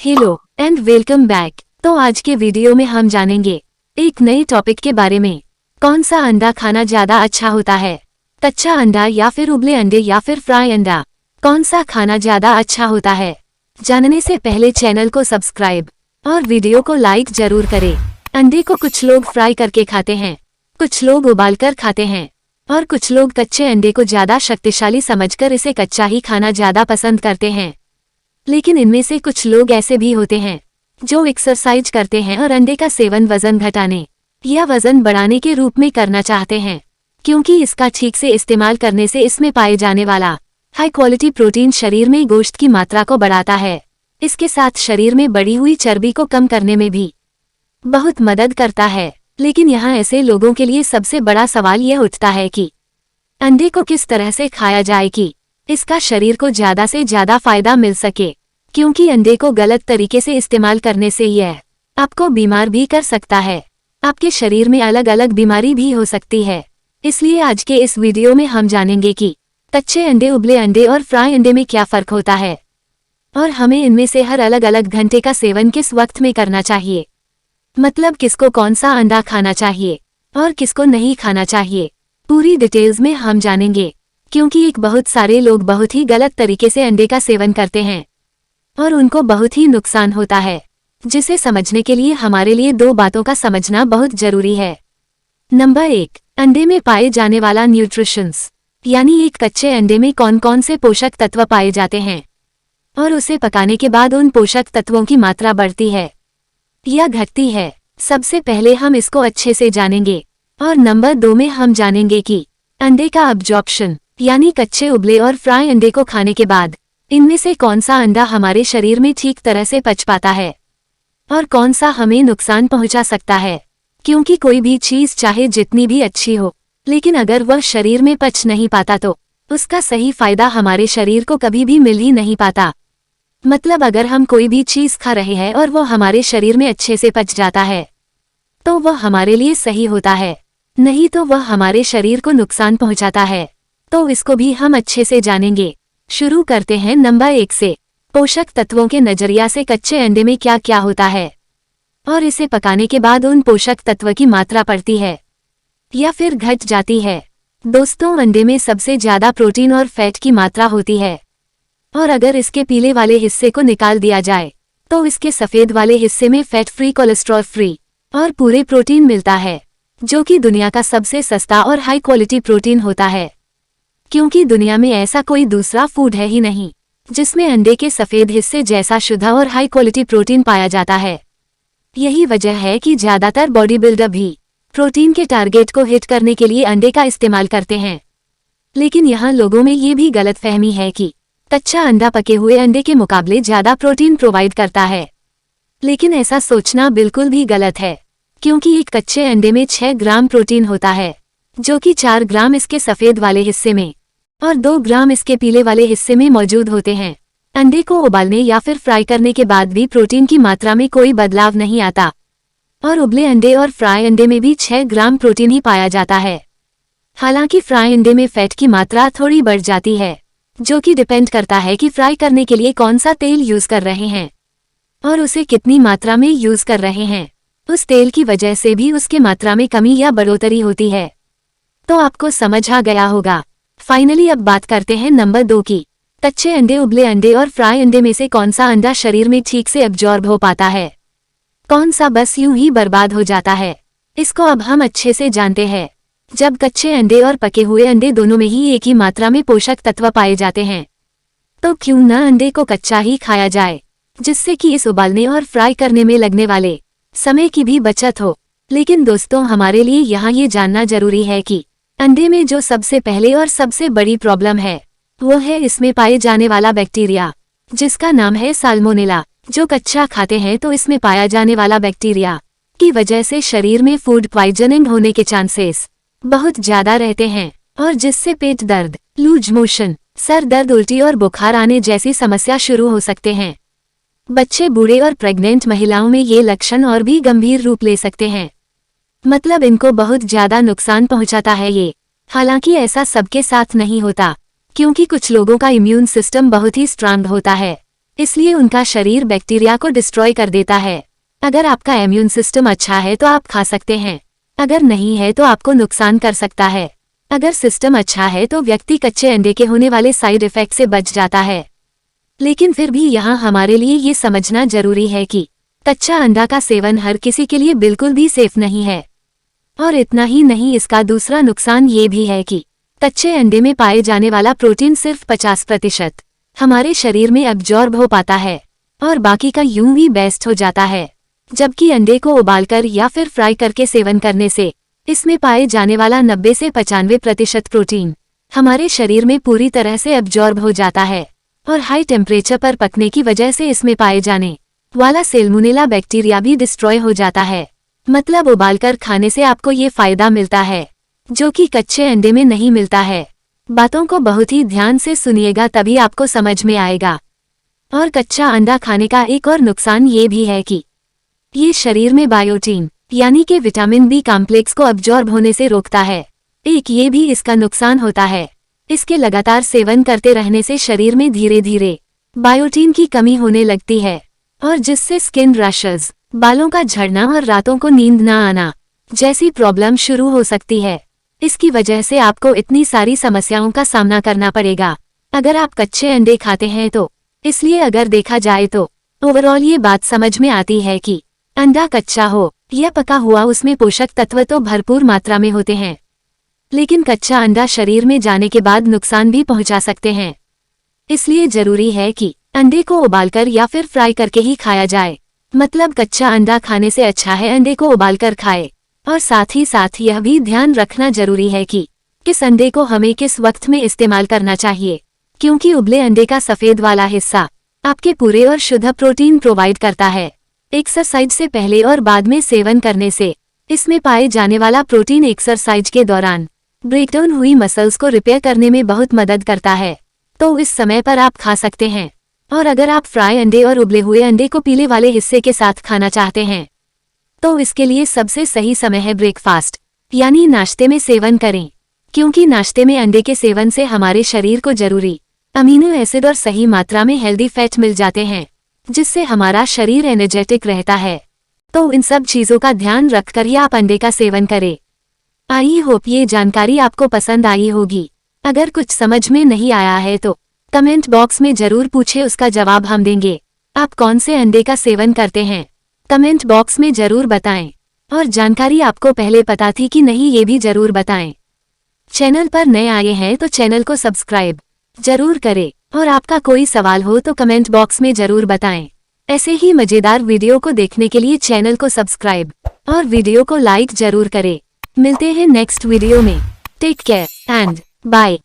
Hello and welcome back. तो आज के वीडियो में हम जानेंगे एक नए टॉपिक के बारे में। कौन सा अंडा खाना ज्यादा अच्छा होता है, कच्चा अंडा या फिर उबले अंडे या फिर फ्राई अंडा? कौन सा खाना ज्यादा अच्छा होता है? जानने से पहले चैनल को सब्सक्राइब और वीडियो को लाइक जरूर करें। अंडे को कुछ लोग फ्राई करके खाते हैं, कुछ लोग उबालकर खाते हैं और कुछ लोग कच्चे अंडे को ज्यादा शक्तिशाली समझकर इसे कच्चा ही खाना ज्यादा पसंद करते हैं। लेकिन इनमें से कुछ लोग ऐसे भी होते हैं जो एक्सरसाइज करते हैं और अंडे का सेवन वजन घटाने या वजन बढ़ाने के रूप में करना चाहते हैं, क्योंकि इसका ठीक से इस्तेमाल करने से इसमें पाए जाने वाला हाई क्वालिटी प्रोटीन शरीर में गोश्त की मात्रा को बढ़ाता है। इसके साथ शरीर में बढ़ी हुई चर्बी को कम करने में भी बहुत मदद करता है। लेकिन यहाँ ऐसे लोगों के लिए सबसे बड़ा सवाल यह उठता है कि अंडे को किस तरह से खाया जाए कि इसका शरीर को ज्यादा से ज्यादा फायदा मिल सके, क्योंकि अंडे को गलत तरीके से इस्तेमाल करने से यह आपको बीमार भी कर सकता है। आपके शरीर में अलग अलग बीमारी भी हो सकती है। इसलिए आज के इस वीडियो में हम जानेंगे कि कच्चे अंडे, उबले अंडे और फ्राई अंडे में क्या फर्क होता है और हमें इनमें से हर अलग अलग घंटे का सेवन किस वक्त में करना चाहिए। मतलब किसको कौन सा अंडा खाना चाहिए और किसको नहीं खाना चाहिए, पूरी डिटेल्स में हम जानेंगे। क्योंकि एक बहुत सारे लोग बहुत ही गलत तरीके से अंडे का सेवन करते हैं और उनको बहुत ही नुकसान होता है, जिसे समझने के लिए हमारे लिए दो बातों का समझना बहुत जरूरी है। नंबर 1, अंडे में पाए जाने वाला न्यूट्रिशंस, यानी एक कच्चे अंडे में कौन कौन से पोषक तत्व पाए जाते हैं और उसे पकाने के बाद उन पोषक तत्वों की मात्रा बढ़ती है या घटती है। सबसे पहले हम इसको अच्छे से जानेंगे। और नंबर 2 में हम जानेंगे कि अंडे का अब्जॉर्प्शन, यानी कच्चे, उबले और फ्राई अंडे को खाने के बाद इनमें से कौन सा अंडा हमारे शरीर में ठीक तरह से पच पाता है और कौन सा हमें नुकसान पहुंचा सकता है। क्योंकि कोई भी चीज चाहे जितनी भी अच्छी हो, लेकिन अगर वह शरीर में पच नहीं पाता तो उसका सही फायदा हमारे शरीर को कभी भी मिल ही नहीं पाता। मतलब अगर हम कोई भी चीज खा रहे हैं और वो हमारे शरीर में अच्छे से पच जाता है तो वह हमारे लिए सही होता है, नहीं तो वह हमारे शरीर को नुकसान पहुंचाता है। तो इसको भी हम अच्छे से जानेंगे। शुरू करते हैं नंबर 1 से। पोषक तत्वों के नजरिया से कच्चे अंडे में क्या क्या होता है और इसे पकाने के बाद उन पोषक तत्व की मात्रा बढ़ती है या फिर घट जाती है। दोस्तों, अंडे में सबसे ज्यादा प्रोटीन और फैट की मात्रा होती है और अगर इसके पीले वाले हिस्से को निकाल दिया जाए तो इसके सफेद वाले हिस्से में फैट फ्री, कोलेस्ट्रॉल फ्री और पूरे प्रोटीन मिलता है, जो कि दुनिया का सबसे सस्ता और हाई क्वालिटी प्रोटीन होता है। क्योंकि दुनिया में ऐसा कोई दूसरा फूड है ही नहीं जिसमें अंडे के सफेद हिस्से जैसा शुद्ध और हाई क्वालिटी प्रोटीन पाया जाता है। यही वजह है कि ज्यादातर बॉडी बिल्डर भी प्रोटीन के टारगेट को हिट करने के लिए अंडे का इस्तेमाल करते हैं। लेकिन यहाँ लोगों में ये भी गलतफहमी है कि कच्चा अंडा पके हुए अंडे के मुकाबले ज्यादा प्रोटीन प्रोवाइड करता है। लेकिन ऐसा सोचना बिल्कुल भी गलत है, क्योंकि एक कच्चे अंडे में 6 ग्राम प्रोटीन होता है, जो कि 4 ग्राम इसके सफेद वाले हिस्से में और 2 ग्राम इसके पीले वाले हिस्से में मौजूद होते हैं। अंडे को उबालने या फिर फ्राई करने के बाद भी प्रोटीन की मात्रा में कोई बदलाव नहीं आता और उबले अंडे और फ्राई अंडे में भी 6 ग्राम प्रोटीन ही पाया जाता है। हालांकि फ्राई अंडे में फैट की मात्रा थोड़ी बढ़ जाती है, जो कि डिपेंड करता है कि फ्राई करने के लिए कौन सा तेल यूज कर रहे हैं और उसे कितनी मात्रा में यूज कर रहे हैं। उस तेल की वजह से भी उसके मात्रा में कमी या बढ़ोतरी होती है। तो आपको समझ आ गया होगा। फाइनली अब बात करते हैं नंबर 2 की। कच्चे अंडे, उबले अंडे और फ्राई अंडे में से कौन सा अंडा शरीर में ठीक से एब्जॉर्ब हो पाता है, कौन सा बस यूं ही बर्बाद हो जाता है। इसको अब हम अच्छे से जानते हैं। जब कच्चे अंडे और पके हुए अंडे दोनों में ही एक ही मात्रा में पोषक तत्व पाए जाते हैं, तो क्यों न अंडे को कच्चा ही खाया जाए, जिससे कि इस उबालने और फ्राई करने में लगने वाले समय की भी बचत हो। लेकिन दोस्तों, हमारे लिए यहाँ ये जानना जरूरी है कि अंडे में जो सबसे पहले और सबसे बड़ी प्रॉब्लम है वो है इसमें पाए जाने वाला बैक्टीरिया, जिसका नाम है साल्मोनेला। जो कच्चा खाते हैं तो इसमें पाया जाने वाला बैक्टीरिया की वजह से शरीर में फूड पॉइजनिंग होने के चांसेस बहुत ज्यादा रहते हैं और जिससे पेट दर्द, लूज मोशन, सर दर्द, उल्टी और बुखार आने जैसी समस्या शुरू हो सकते हैं। बच्चे, बूढ़े और प्रेग्नेंट महिलाओं में ये लक्षण और भी गंभीर रूप ले सकते हैं। मतलब इनको बहुत ज्यादा नुकसान पहुंचाता है ये। हालांकि ऐसा सबके साथ नहीं होता, क्योंकि कुछ लोगों का इम्यून सिस्टम बहुत ही स्ट्रांग होता है इसलिए उनका शरीर बैक्टीरिया को डिस्ट्रॉय कर देता है। अगर आपका इम्यून सिस्टम अच्छा है तो आप खा सकते हैं, अगर नहीं है तो आपको नुकसान कर सकता है। अगर सिस्टम अच्छा है तो व्यक्ति कच्चे अंडे के होने वाले साइड इफेक्ट से बच जाता है। लेकिन फिर भी यहाँ हमारे लिए ये समझना जरूरी है कि कच्चा अंडा का सेवन हर किसी के लिए बिल्कुल भी सेफ नहीं है। और इतना ही नहीं, इसका दूसरा नुकसान ये भी है कि कच्चे अंडे में पाए जाने वाला प्रोटीन सिर्फ 50% हमारे शरीर में अब्जॉर्ब हो पाता है और बाकी का यूं ही वेस्ट हो जाता है। जबकि अंडे को उबालकर या फिर फ्राई करके सेवन करने से इसमें पाए जाने वाला 90 से 95% प्रोटीन हमारे शरीर में पूरी तरह से अब्जॉर्ब हो जाता है और हाई टेम्परेचर पर पकने की वजह से इसमें पाए जाने वाला सेल्मोनेला बैक्टीरिया भी डिस्ट्रॉय हो जाता है। मतलब उबालकर खाने से आपको ये फायदा मिलता है जो कि कच्चे अंडे में नहीं मिलता है। बातों को बहुत ही ध्यान से सुनिएगा, तभी आपको समझ में आएगा। और कच्चा अंडा खाने का एक और नुकसान ये भी है कि ये शरीर में बायोटीन यानी कि विटामिन बी कॉम्प्लेक्स को अब्जॉर्ब होने से रोकता है। एक ये भी इसका नुकसान होता है, इसके लगातार सेवन करते रहने से शरीर में धीरे धीरे बायोटीन की कमी होने लगती है और जिससे स्किन रैशेस, बालों का झड़ना और रातों को नींद न आना जैसी प्रॉब्लम शुरू हो सकती है। इसकी वजह से आपको इतनी सारी समस्याओं का सामना करना पड़ेगा अगर आप कच्चे अंडे खाते हैं तो। इसलिए अगर देखा जाए तो ओवरऑल ये बात समझ में आती है कि अंडा कच्चा हो या पका हुआ, उसमें पोषक तत्व तो भरपूर मात्रा में होते हैं, लेकिन कच्चा अंडा शरीर में जाने के बाद नुकसान भी पहुंचा सकते हैं। इसलिए जरूरी है कि अंडे को उबालकर या फिर फ्राई करके ही खाया जाए। मतलब कच्चा अंडा खाने से अच्छा है अंडे को उबालकर खाए। और साथ ही साथ यह भी ध्यान रखना जरूरी है कि किस अंडे को हमें किस वक्त में इस्तेमाल करना चाहिए, क्योंकि उबले अंडे का सफेद वाला हिस्सा आपके पूरे और शुद्ध प्रोटीन प्रोवाइड करता है। एक्सरसाइज से पहले और बाद में सेवन करने से इसमें पाए जाने वाला प्रोटीन एक्सरसाइज के दौरान ब्रेकडाउन हुई मसल्स को रिपेयर करने में बहुत मदद करता है, तो इस समय पर आप खा सकते हैं। और अगर आप फ्राई अंडे और उबले हुए अंडे को पीले वाले हिस्से के साथ खाना चाहते हैं तो इसके लिए सबसे सही समय है ब्रेकफास्ट यानी नाश्ते में सेवन करें, क्योंकि नाश्ते में अंडे के सेवन से हमारे शरीर को जरूरी अमीनो एसिड और सही मात्रा में हेल्दी फैट मिल जाते हैं, जिससे हमारा शरीर एनर्जेटिक रहता है। तो इन सब चीजों का ध्यान रखकर ही आप अंडे का सेवन करें। आई होप ये जानकारी आपको पसंद आई होगी। अगर कुछ समझ में नहीं आया है तो कमेंट बॉक्स में जरूर पूछे, उसका जवाब हम देंगे। आप कौन से अंडे का सेवन करते हैं कमेंट बॉक्स में जरूर बताएं। और जानकारी आपको पहले पता थी कि नहीं ये भी जरूर बताएं। चैनल पर नए आए हैं तो चैनल को सब्सक्राइब जरूर करें और आपका कोई सवाल हो तो कमेंट बॉक्स में जरूर बताएं। ऐसे ही मजेदार वीडियो को देखने के लिए चैनल को सब्सक्राइब और वीडियो को लाइक जरूर करें। मिलते हैं नेक्स्ट वीडियो में। Take care and bye.